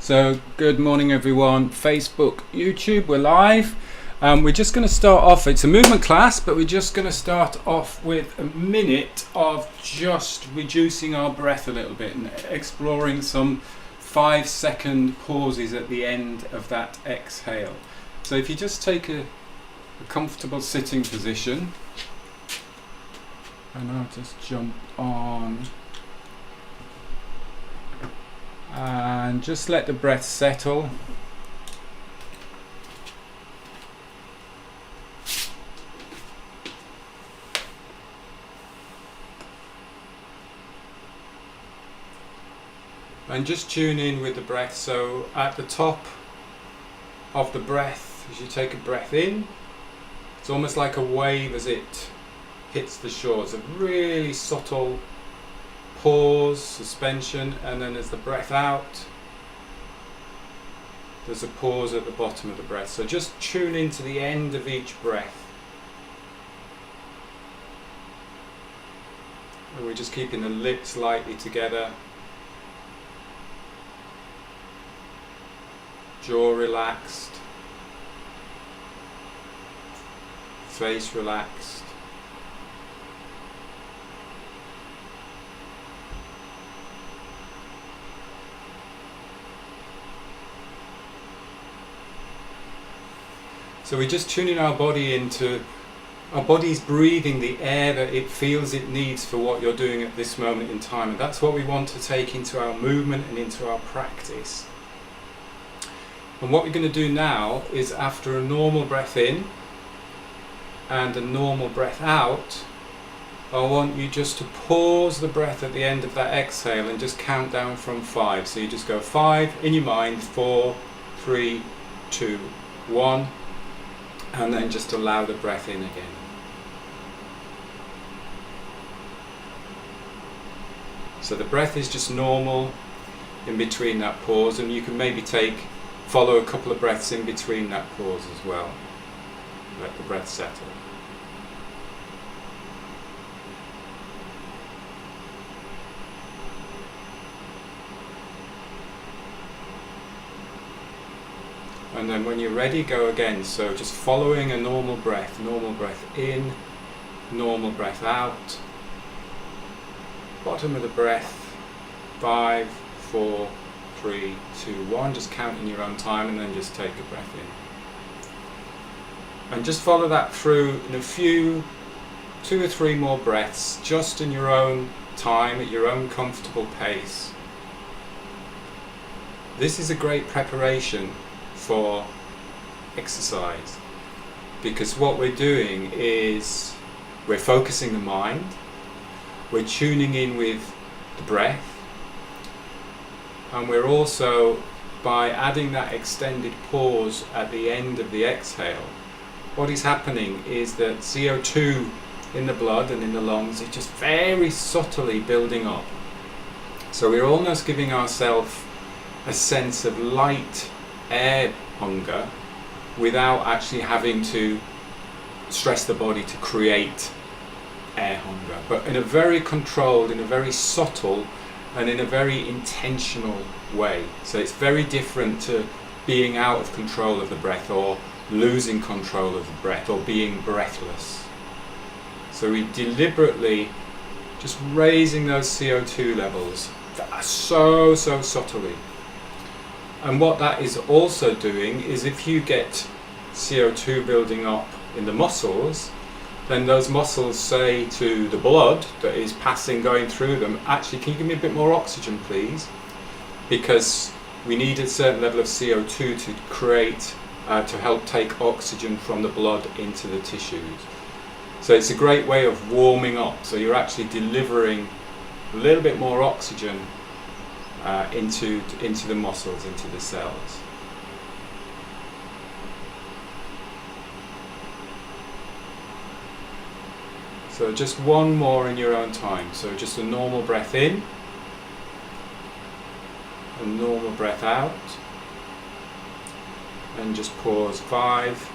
So good morning everyone, Facebook, YouTube, we're live. We're just going to start off, it's a movement class, but we're just going to start off with a minute of just reducing our breath a little bit and exploring some 5-second pauses at the end of that exhale. So if you just take a comfortable sitting position, and I'll just jump on and just let the breath settle. And just tune in with the breath. So at the top of the breath, as you take a breath in, it's almost like a wave as it hits the shore. It's a really subtle pause, suspension, and then as the breath out, there's a pause at the bottom of the breath. So just tune into the end of each breath. And we're just keeping the lips lightly together, jaw relaxed, face relaxed. So we're just tuning our body into, our body's breathing the air that it feels it needs for what you're doing at this moment in time. And that's what we want to take into our movement and into our practice. And what we're going to do now is, after a normal breath in and a normal breath out, I want you just to pause the breath at the end of that exhale and just count down from 5. So you just go 5 in your mind, 4, 3, 2, 1. And then just allow the breath in again. So the breath is just normal in between that pause, and you can maybe follow a couple of breaths in between that pause as well. Let the breath settle. And then when you're ready, go again. So just following a normal breath in, normal breath out. Bottom of the breath, 5, 4, 3, 2, 1. Just count in your own time and then just take a breath in. And just follow that through in a few, 2 or 3 more breaths, just in your own time, at your own comfortable pace. This is a great preparation for exercise, because what we're doing is we're focusing the mind, we're tuning in with the breath, and we're also, by adding that extended pause at the end of the exhale, what is happening is that CO2 in the blood and in the lungs is just very subtly building up. So we're almost giving ourselves a sense of light air hunger without actually having to stress the body to create air hunger, but in a very controlled, in a very subtle, and in a very intentional way. So it's very different to being out of control of the breath, or losing control of the breath, or being breathless. So we deliberately just raising those CO2 levels so subtly. And what that is also doing is, if you get CO2 building up in the muscles, then those muscles say to the blood that is going through them, actually, can you give me a bit more oxygen please? Because we need a certain level of CO2 to create, to help take oxygen from the blood into the tissues. So it's a great way of warming up. So you're actually delivering a little bit more oxygen into the muscles, into the cells. So just one more in your own time. So just a normal breath in, a normal breath out, and just pause 5,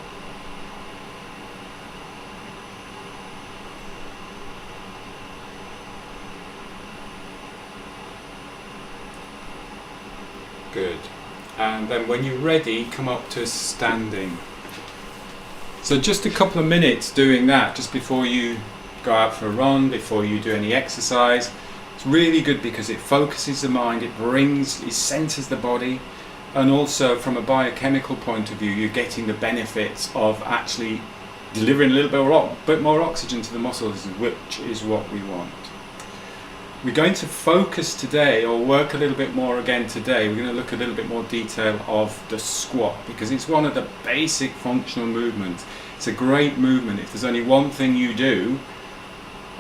Good. And then when you're ready, come up to standing. So just a couple of minutes doing that just before you go out for a run, before you do any exercise. It's really good because it focuses the mind, it centers the body, and also from a biochemical point of view, you're getting the benefits of actually delivering a little bit more oxygen to the muscles, which is what we want. We're going to focus today, or work a little bit more again today. We're going to look a little bit more detail of the squat, because it's one of the basic functional movements. It's a great movement. If there's only one thing you do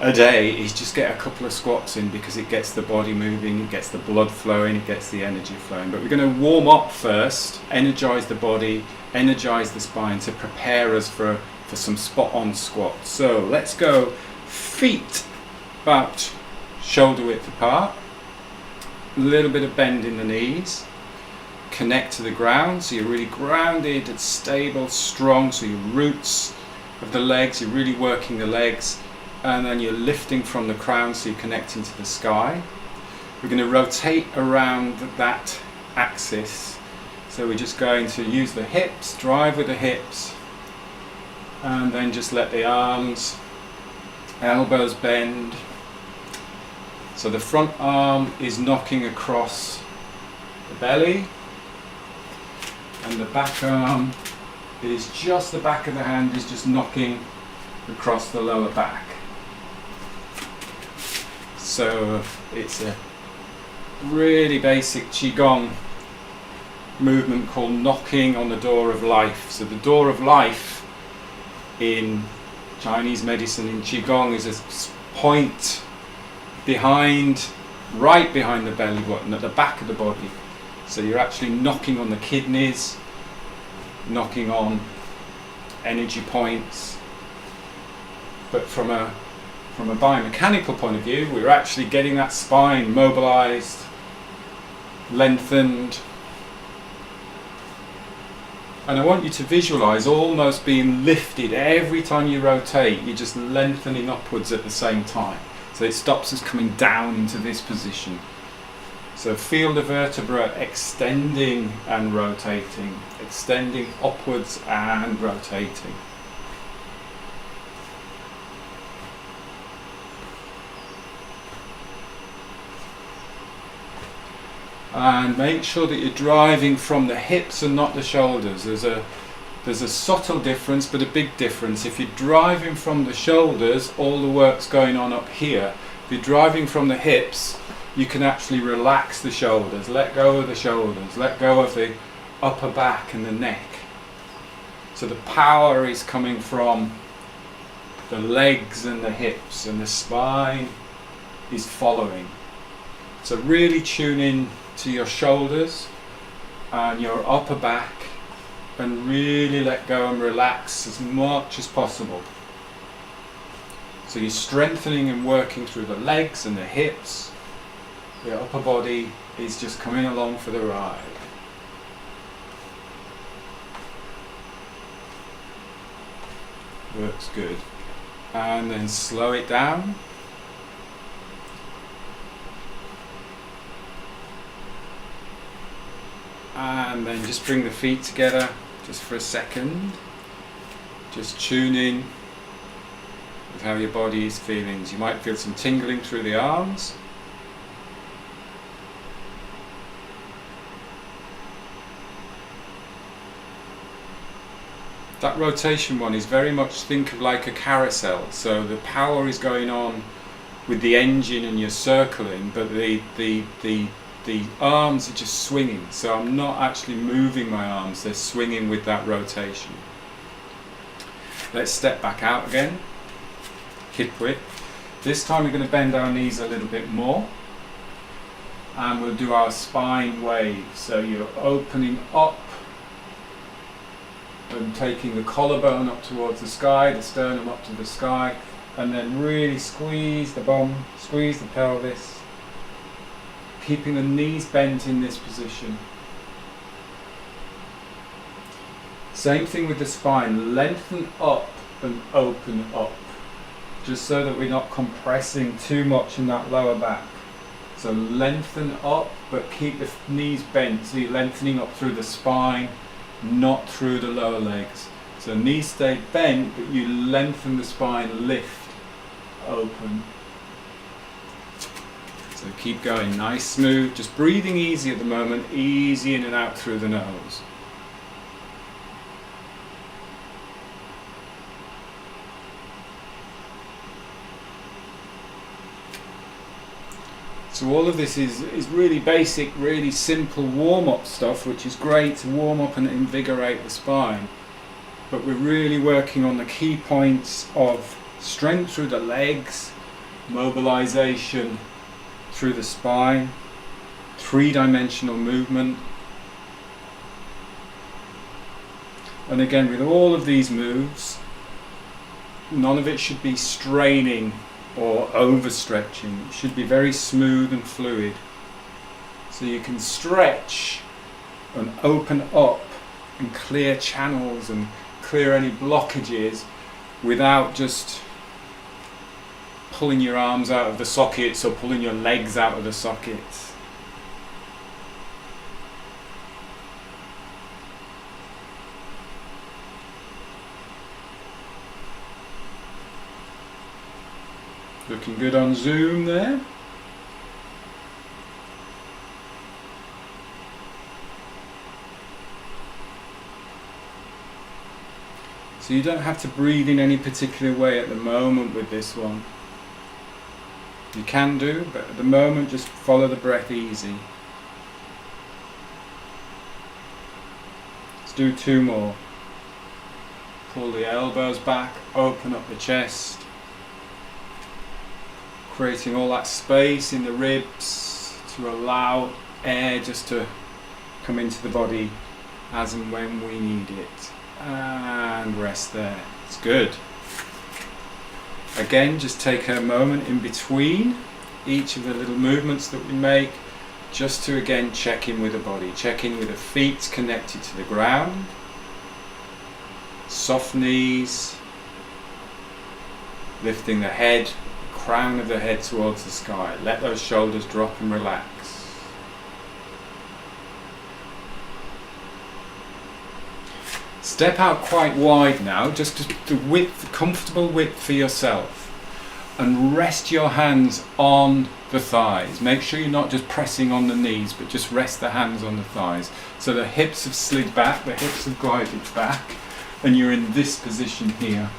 a day, is just get a couple of squats in, because it gets the body moving, it gets the blood flowing, it gets the energy flowing. But we're going to warm up first, energize the body, energize the spine to prepare us for some spot-on squats. So let's go feet about shoulder width apart, a little bit of bend in the knees, connect to the ground, so you're really grounded and stable, strong, so your roots of the legs, you're really working the legs, and then you're lifting from the crown, so you're connecting to the sky. We're going to rotate around that axis, so we're just going to use the hips, drive with the hips, and then just let the arms, elbows bend. So the front arm is knocking across the belly, and the back arm is just, the back of the hand is just knocking across the lower back. So it's a really basic Qigong movement called knocking on the door of life. So the door of life in Chinese medicine, in Qigong, is a point right behind the belly button, at the back of the body. So you're actually knocking on the kidneys, knocking on energy points. But from a biomechanical point of view, we're actually getting that spine mobilized, lengthened. And I want you to visualize almost being lifted every time you rotate. You're just lengthening upwards at the same time. So it stops us coming down into this position. So feel the vertebra extending and rotating, extending upwards and rotating. And make sure that you're driving from the hips and not the shoulders. There's a subtle difference, but a big difference. If you're driving from the shoulders, all the work's going on up here. If you're driving from the hips, you can actually relax the shoulders, let go of the shoulders, let go of the upper back and the neck. So the power is coming from the legs and the hips, and the spine is following. So really tune in to your shoulders and your upper back, and really let go and relax as much as possible. So you're strengthening and working through the legs and the hips. Your upper body is just coming along for the ride. Works good. And then slow it down. And then just bring the feet together just for a second. Just tune in with how your body is feeling. You might feel some tingling through the arms. That rotation one is very much, think of like a carousel. So the power is going on with the engine and you're circling, but the arms are just swinging. So I'm not actually moving my arms, they're swinging with that rotation. Let's step back out again, hip width. This time we're going to bend our knees a little bit more, and we'll do our spine wave. So you're opening up and taking the collarbone up towards the sky, the sternum up to the sky, and then really squeeze the bum, squeeze the pelvis, keeping the knees bent in this position. Same thing with the spine, lengthen up and open up, just so that we're not compressing too much in that lower back. So lengthen up, but keep the knees bent. So you're lengthening up through the spine, not through the lower legs. So knees stay bent, but you lengthen the spine, lift, open. So keep going, nice, smooth, just breathing easy at the moment, easy in and out through the nose. So all of this is really basic, really simple warm-up stuff, which is great to warm up and invigorate the spine. But we're really working on the key points of strength through the legs, mobilization through the spine, three-dimensional movement. And again, with all of these moves, none of it should be straining or overstretching. It should be very smooth and fluid. So you can stretch and open up and clear channels and clear any blockages without just pulling your arms out of the sockets or pulling your legs out of the sockets. Looking good on Zoom there. So you don't have to breathe in any particular way at the moment with this one. You can do, but at the moment just follow the breath easy. Let's do two more. Pull the elbows back, open up the chest, creating all that space in the ribs to allow air just to come into the body as and when we need it. And rest there. It's good. Again, just take a moment in between each of the little movements that we make, just to again check in with the body. Check in with the feet connected to the ground. Soft knees. Lifting the head, crown of the head towards the sky. Let those shoulders drop and relax. Step out quite wide now, just the width, comfortable width for yourself, and rest your hands on the thighs. Make sure you're not just pressing on the knees, but just rest the hands on the thighs. So the hips have slid back, the hips have glided back, and you're in this position here.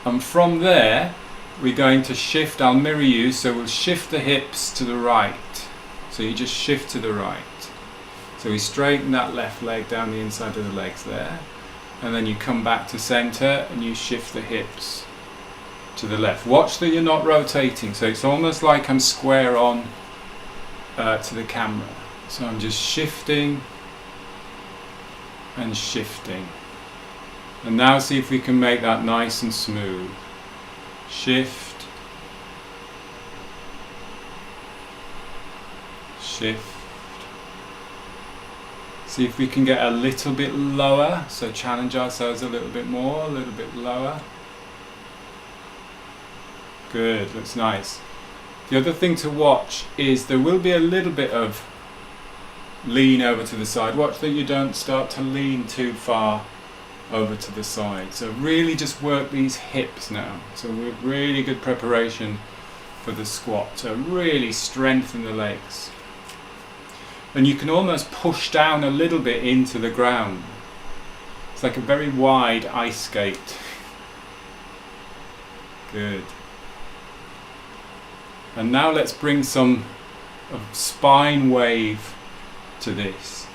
And from there, we're going to shift. I'll mirror you, so we'll shift the hips to the right. So you just shift to the right. So we straighten that left leg down the inside of the legs there, and then you come back to center and you shift the hips to the left. Watch that you're not rotating, so it's almost like I'm square on to the camera. So I'm just shifting and shifting. And now see if we can make that nice and smooth. Shift, shift. See if we can get a little bit lower, so challenge ourselves a little bit more, a little bit lower. Good, looks nice. The other thing to watch is there will be a little bit of lean over to the side. Watch that you don't start to lean too far over to the side. So really just work these hips now. So we're really good preparation for the squat. So really strengthen the legs. And you can almost push down a little bit into the ground. It's like a very wide ice skate. Good. And now let's bring some of spine wave to this.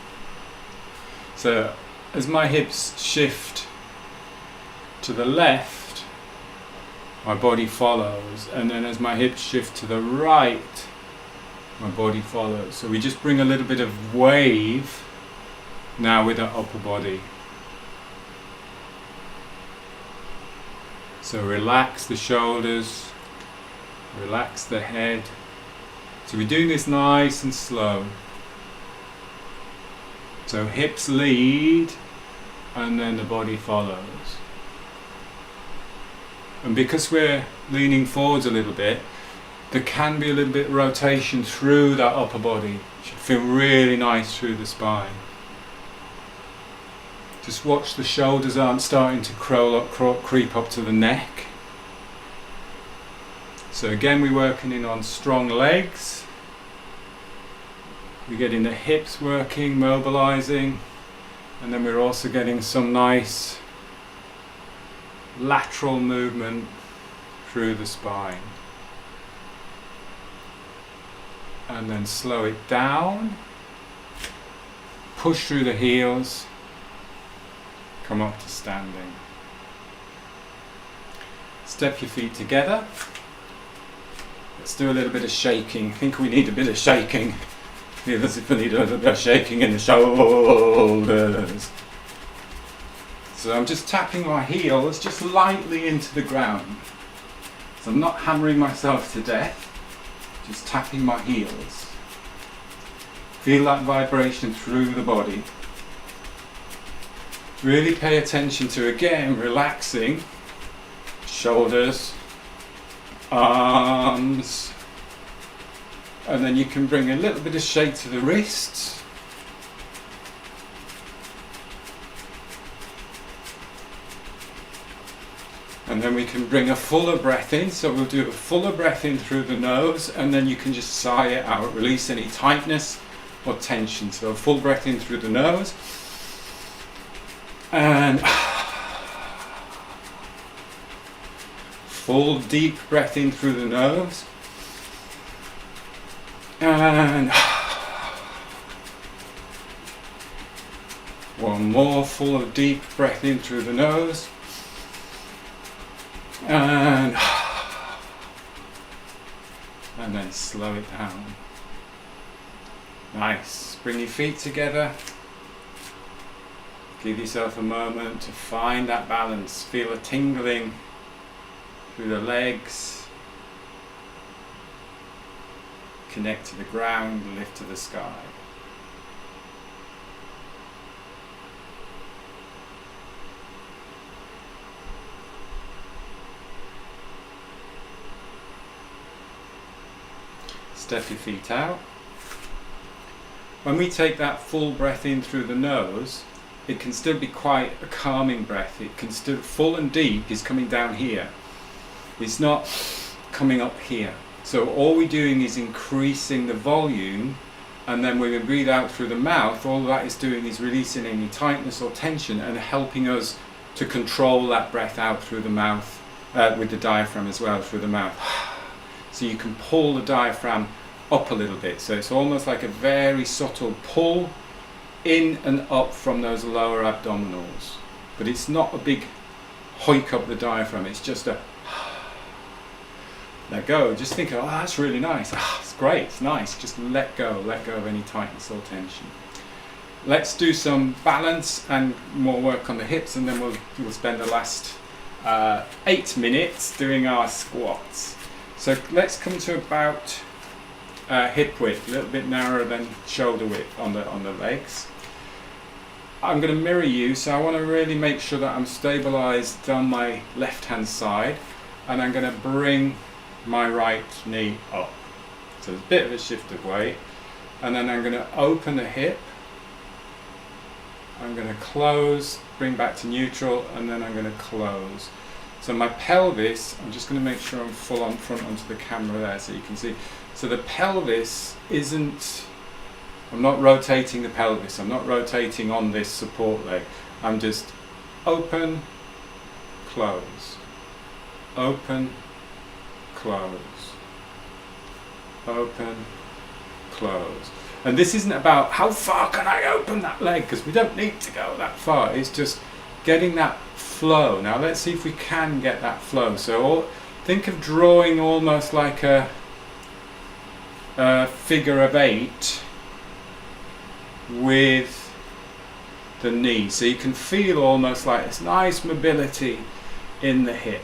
So as my hips shift to the left, my body follows, and then as my hips shift to the right, my body follows. So we just bring a little bit of wave now with our upper body. So relax the shoulders, relax the head. So we're doing this nice and slow. So hips lead and then the body follows. And because we're leaning forwards a little bit, there can be a little bit of rotation through that upper body. It should feel really nice through the spine. Just watch the shoulders aren't starting to creep up to the neck. So again, we're working in on strong legs. We're getting the hips working, mobilizing, and then we're also getting some nice lateral movement through the spine. And then slow it down, push through the heels, come up to standing. Step your feet together. Let's do a little bit of shaking. I think we need a bit of shaking. Feel as if we need a little bit of shaking in the shoulders. So I'm just tapping my heels just lightly into the ground. So I'm not hammering myself to death. Just tapping my heels. Feel that vibration through the body. Really pay attention to, again, relaxing shoulders, arms, and then you can bring a little bit of shake to the wrists. And then we can bring a fuller breath in, so we'll do a fuller breath in through the nose, and then you can just sigh it out, release any tightness or tension. So a full breath in through the nose, and full deep breath in through the nose, and one more full of deep breath in through the nose, and then slow it down. Nice. Bring your feet together. Give yourself a moment to find that balance. Feel a tingling through the legs. Connect to the ground, lift to the sky. Step your feet out. When we take that full breath in through the nose, it can still be quite a calming breath. It can still, full and deep is coming down here. It's not coming up here. So all we're doing is increasing the volume, and then when we breathe out through the mouth, all that is doing is releasing any tightness or tension and helping us to control that breath out through the mouth, with the diaphragm as well, through the mouth. So you can pull the diaphragm up a little bit. So it's almost like a very subtle pull in and up from those lower abdominals. But it's not a big hoik up the diaphragm, it's just a let go. Just think, oh, that's really nice. It's great, it's nice. Just let go of any tightness or tension. Let's do some balance and more work on the hips, and then we'll spend the last 8 minutes doing our squats. So let's come to about hip width, a little bit narrower than shoulder width on the legs. I'm going to mirror you, so I want to really make sure that I'm stabilized down my left hand side, and I'm going to bring my right knee up. So there's a bit of a shift of weight, and then I'm going to open the hip, I'm going to close, bring back to neutral, and then I'm going to close. So my pelvis, I'm just going to make sure I'm full on front onto the camera there so you can see. So the pelvis isn't, I'm not rotating the pelvis, I'm not rotating on this support leg. I'm just open, close, open, close, open, close. And this isn't about how far can I open that leg, because we don't need to go that far. It's just getting that flow. Now let's see if we can get that flow. So think of drawing almost like a figure of 8 with the knee. So you can feel almost like this nice mobility in the hip.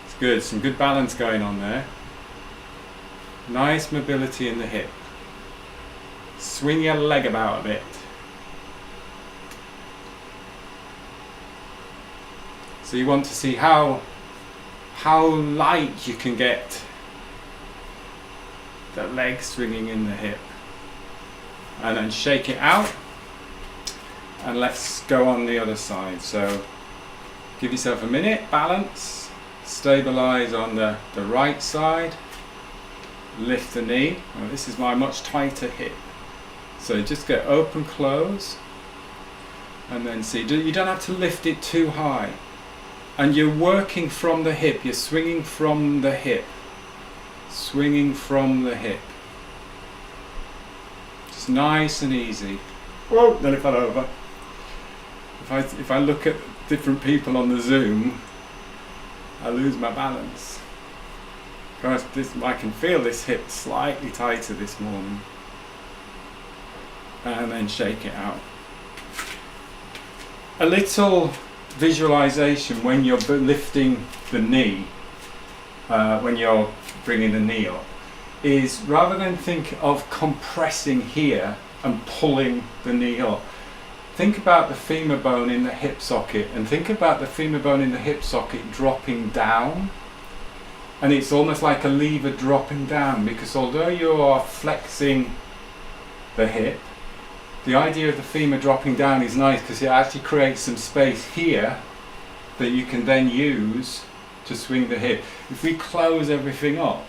It's good, some good balance going on there. Nice mobility in the hip. Swing your leg about a bit. So you want to see how light you can get the leg swinging in the hip. And then shake it out. And let's go on the other side. So give yourself a minute, balance, stabilize on the right side, lift the knee. Well, this is my much tighter hip. So just get open, close, and then see, you don't have to lift it too high. And you're working from the hip, you're swinging from the hip. Swinging from the hip. Just nice and easy. Whoa, then it fell over. If I look at different people on the Zoom, I lose my balance. Guys, I can feel this hip slightly tighter this morning. And then shake it out. A little visualization when you're lifting the knee, when you're bringing the knee up, is rather than think of compressing here and pulling the knee up, think about the femur bone in the hip socket, and think about the femur bone in the hip socket dropping down. And it's almost like a lever dropping down, because although you are flexing the hip, the idea of the femur dropping down is nice because it actually creates some space here that you can then use to swing the hip. If we close everything up,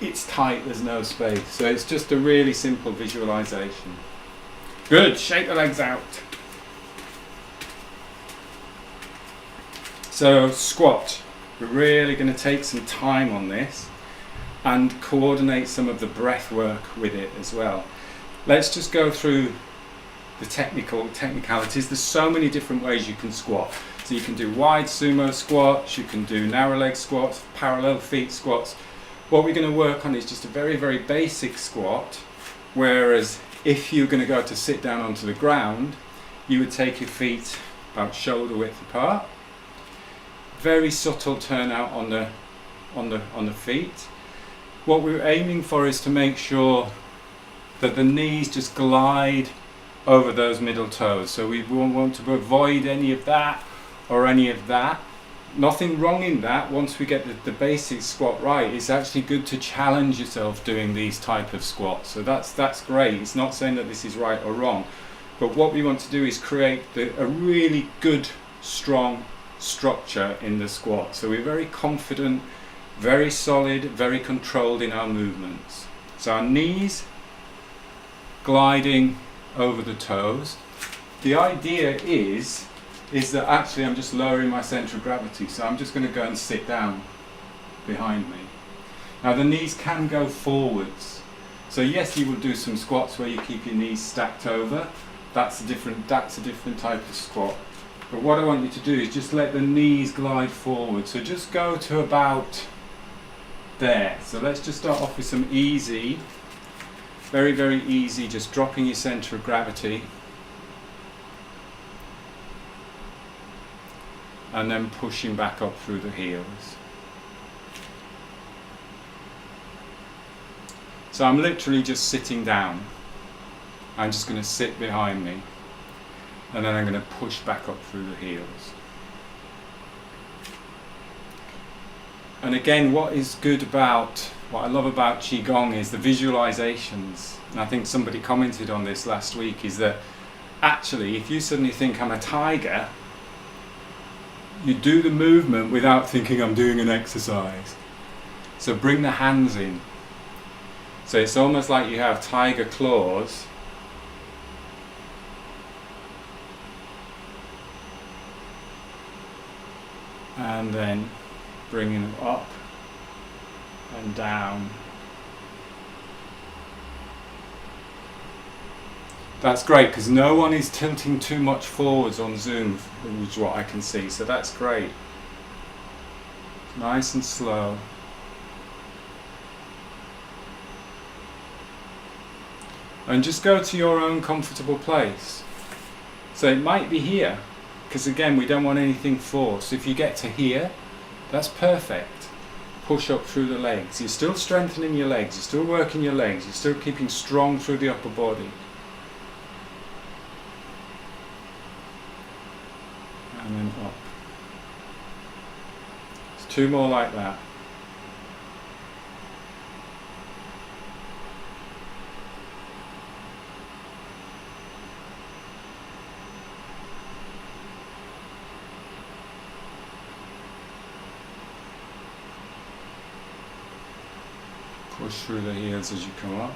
it's tight, there's no space. So it's just a really simple visualization. Good, shake the legs out. So squat, we're really going to take some time on this and coordinate some of the breath work with it as well. Let's just go through the technicalities. There's so many different ways you can squat. So you can do wide sumo squats, you can do narrow leg squats, parallel feet squats. What we're going to work on is just a very, very basic squat, whereas if you're going to go to sit down onto the ground, you would take your feet about shoulder width apart. Very subtle turnout on the feet. What we're aiming for is to make sure that the knees just glide over those middle toes. So we want to avoid any of that or any of that. Nothing wrong in that. Once we get the basic squat right, it's actually good to challenge yourself doing these type of squats. So that's great. It's not saying that this is right or wrong, but what we want to do is create a really good, strong structure in the squat. So we're very confident, very solid, very controlled in our movements. So our knees gliding over the toes. The idea is that actually I'm just lowering my centre of gravity, so I'm just going to go and sit down behind me. Now the knees can go forwards, so yes, you will do some squats where you keep your knees stacked over. That's a different type of squat. But what I want you to do is just let the knees glide forward, so just go to about there. So let's just start off with some easy, very, very easy, just dropping your centre of gravity. And then pushing back up through the heels. So I'm literally just sitting down. I'm just going to sit behind me. And then I'm going to push back up through the heels. And again, what I love about Qigong is the visualizations. And I think somebody commented on this last week, is that actually if you suddenly think I'm a tiger, you do the movement without thinking I'm doing an exercise. So bring the hands in. So it's almost like you have tiger claws. And then bringing them up and down. That's great, because no one is tilting too much forwards on Zoom, which is what I can see, so that's great. Nice and slow. And just go to your own comfortable place. So it might be here, because again, we don't want anything forced. If you get to here, that's perfect. Push up through the legs. You're still strengthening your legs, you're still working your legs, you're still keeping strong through the upper body. And then up. There's two more like that. push through the heels as you come up,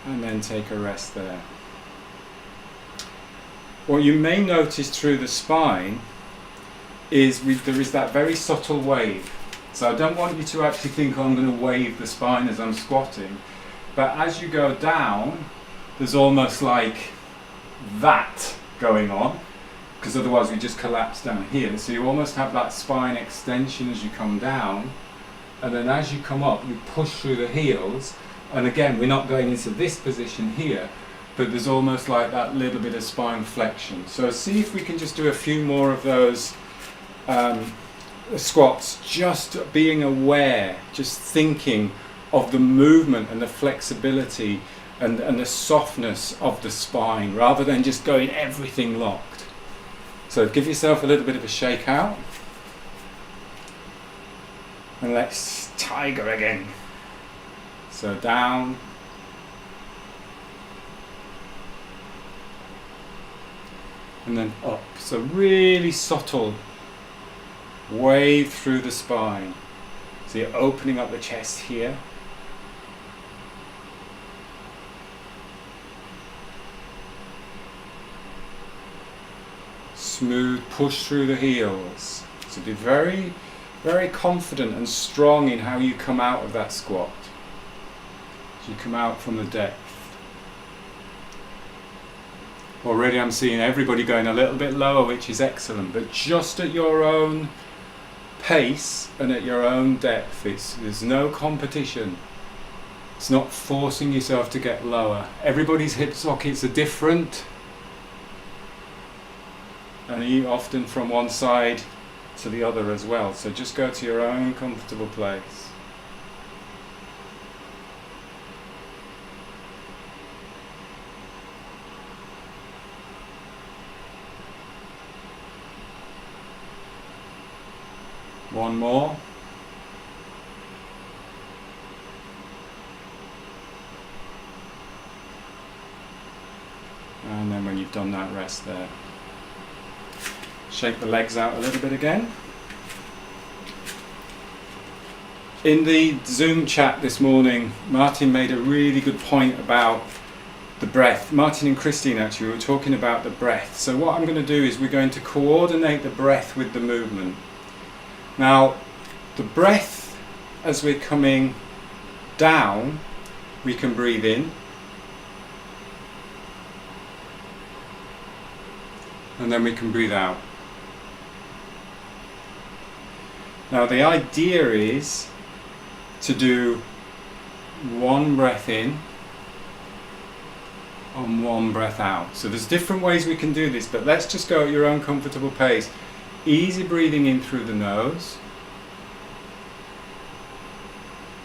and then take a rest there. What you may notice through the spine is there is that very subtle wave. So I don't want you to actually think, oh, I'm going to wave the spine as I'm squatting, but as you go down, there's almost like that going on, because otherwise we just collapse down here. So you almost have that spine extension as you come down, and then as you come up, you push through the heels. And again, we're not going into this position here, but there's almost like that little bit of spine flexion. So see if we can just do a few more of those squats, just being aware, just thinking of the movement and the flexibility and the softness of the spine, rather than just going everything locked. So give yourself a little bit of a shake out, and let's tiger again. So down, and then up. So really subtle wave through the spine. So you're opening up the chest here. Smooth push through the heels. So be very, very confident and strong in how you come out of that squat. As you come out from the depth. Already I'm seeing everybody going a little bit lower, which is excellent, but just at your own pace and at your own depth. There's no competition. It's not forcing yourself to get lower. Everybody's hip sockets are different, and you often from one side to the other as well. So just go to your own comfortable place. One more. And then when you've done that, rest there. Shake the legs out a little bit again. In the Zoom chat this morning, Martin made a really good point about the breath. Martin and Christine actually were talking about the breath. So what I'm going to do is we're going to coordinate the breath with the movement. Now, the breath, as we're coming down, we can breathe in. And then we can breathe out. Now, the idea is to do one breath in and one breath out. So there's different ways we can do this, but let's just go at your own comfortable pace. Easy breathing in through the nose,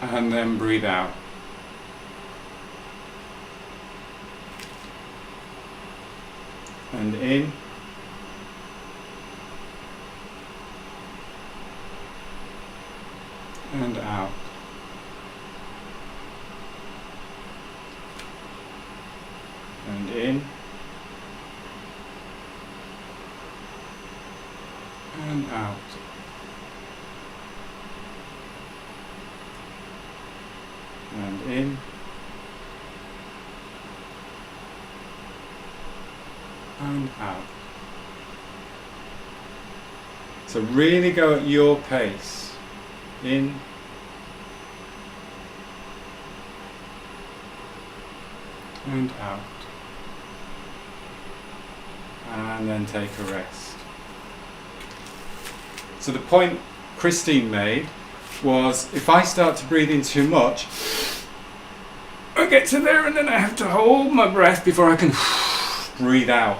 and then breathe out. And in, and out. And in, and out. And in, and out. So really go at your pace. In, and out. And then take a rest. So the point Christine made was, if I start to breathe in too much, I get to there and then I have to hold my breath before I can breathe out.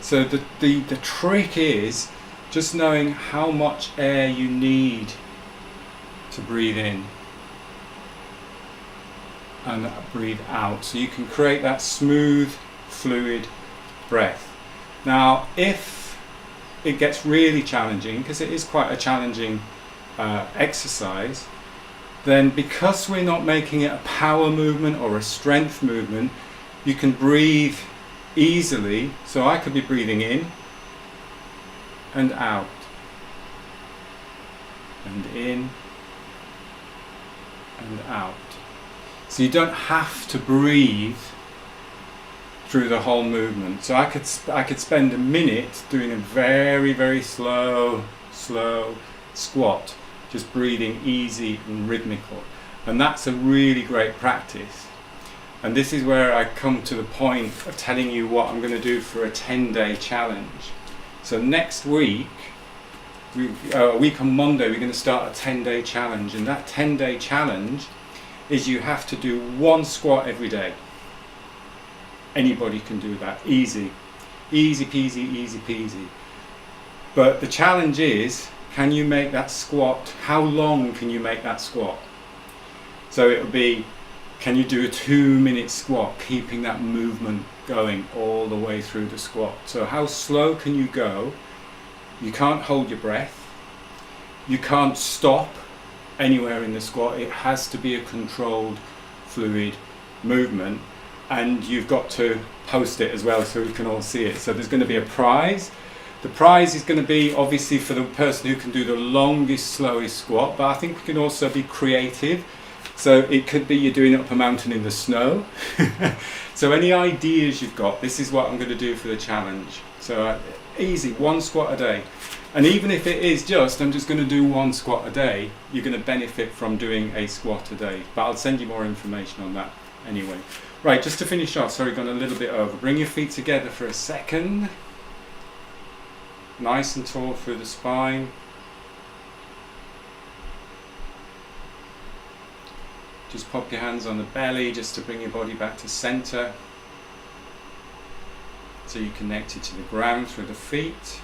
So the trick is just knowing how much air you need to breathe in and breathe out, so you can create that smooth, fluid breath. Now, if it gets really challenging, because it is quite a challenging exercise, then because we're not making it a power movement or a strength movement, you can breathe easily. So I could be breathing in and out, and in and out. So you don't have to breathe through the whole movement. So I could spend a minute doing a very, very slow squat, just breathing easy and rhythmical. And that's a really great practice. And this is where I come to the point of telling you what I'm going to do for a 10-day challenge. So next week, a week on Monday, we're going to start a 10-day challenge. And that 10-day challenge is you have to do one squat every day. Anybody can do that. Easy. Easy peasy, easy peasy. But the challenge is, can you make that squat? How long can you make that squat? So it'll be, can you do a 2-minute squat, keeping that movement going all the way through the squat? So how slow can you go? You can't hold your breath. You can't stop anywhere in the squat. It has to be a controlled, fluid movement. And you've got to post it as well so we can all see it. So there's going to be a prize. The prize is going to be obviously for the person who can do the longest, slowest squat, but I think we can also be creative. So it could be you're doing it up a mountain in the snow. So any ideas you've got, this is what I'm going to do for the challenge. So easy, one squat a day. And even if it is just, I'm just going to do one squat a day, you're going to benefit from doing a squat a day. But I'll send you more information on that anyway. Right, just to finish off, sorry, gone a little bit over. Bring your feet together for a second. Nice and tall through the spine. Just pop your hands on the belly just to bring your body back to center. So you're connected to the ground through the feet.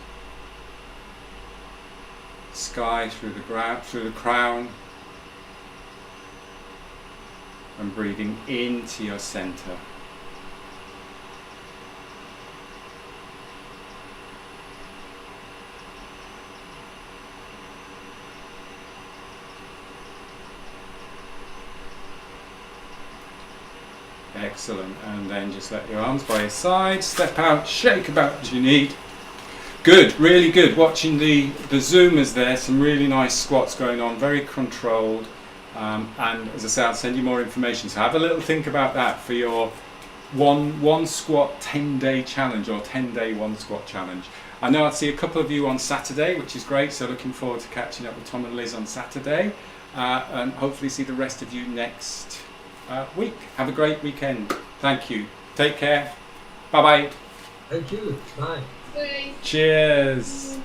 Sky through the ground, through the crown. And breathing into your center. Excellent. And then just let your arms by your side, step out, shake about as you need. Good, really good. Watching the zoomers there, some really nice squats going on, very controlled. And as I say, I'll send you more information. So have a little think about that for your one squat 10-day challenge or 10-day one squat challenge. I know I'll see a couple of you on Saturday, which is great. So looking forward to catching up with Tom and Liz on Saturday. And hopefully see the rest of you next week. Have a great weekend. Thank you. Take care. Bye-bye. Thank you. Bye. Bye. Cheers.